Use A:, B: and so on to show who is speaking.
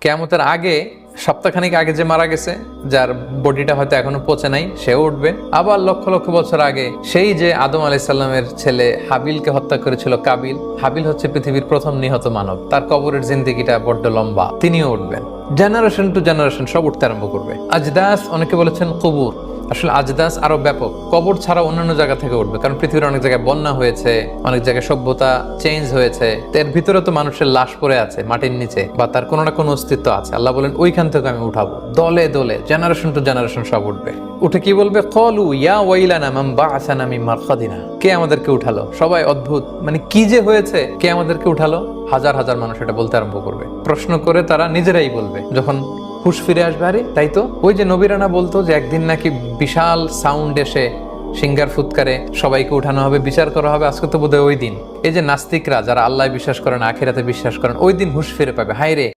A: কিয়ামতের আগে সপ্তাহখানিক আগে যে মারা গেছে, যার বডিটা হয়তো এখনো পচে নাই, সেও উঠবে। আবার লক্ষ লক্ষ বছর আগে সেই যে আদম আলাইহিস সালামের ছেলে হাবিলকে হত্যা করেছিল কাবিল, হাবিল হচ্ছে পৃথিবীর প্রথম নিহত মানব, তার কবরের জিন্দেগিটা বড্ড লম্বা, তিনিও উঠবেন। জেনারেশন টু জেনারেশন সব উঠতে আরম্ভ করবে। আজদাস, অনেকে বলেছেন কবুর, আসলে আজদাস আরো ব্যাপক, কবর ছাড়া অন্যান্য জায়গা থেকে উঠবে, কারণ পৃথিবীর অনেক জায়গায় বন্যা হয়েছে, অনেক জায়গায় সভ্যতা চেঞ্জ হয়েছে, এর ভিতরে তো মানুষের লাশ পড়ে আছে মাটির নিচে, বা তার কোনো না কোনো অস্তিত্ব আছে। আল্লাহ বলেন ওইখান থেকে আমি উঠাবো, দলে দলে জেনারেশন টু জেনারেশন সব উঠবে। উঠে কি বলবে? ক্বালু ইয়া ওয়াইলানা মান বা'আসানা মিন মারকাদিনা, কে আমাদেরকে উঠালো? সবাই অদ্ভুত, মানে কি যে হয়েছে, কে আমাদেরকে উঠালো? হাজার হাজার মানুষ এটা বলতে আরম্ভ করবে। প্রশ্ন করে তারা নিজেরাই বলবে যখন হুশ ফিরে আসবে, আরে তাই তো, ওই যে নবীরানা বলতো যে একদিন নাকি বিশাল সাউন্ড এসে সিঙ্গার ফুৎকারে সবাইকে উঠানো হবে, বিচার করা হবে, আজকে তো বোধহয় ওই দিন। এই যে নাস্তিকরা যারা আল্লাহ বিশ্বাস করেন, আখিরাতে বিশ্বাস করেন, ওই দিন হুশ ফিরে পাবে। হায় রে,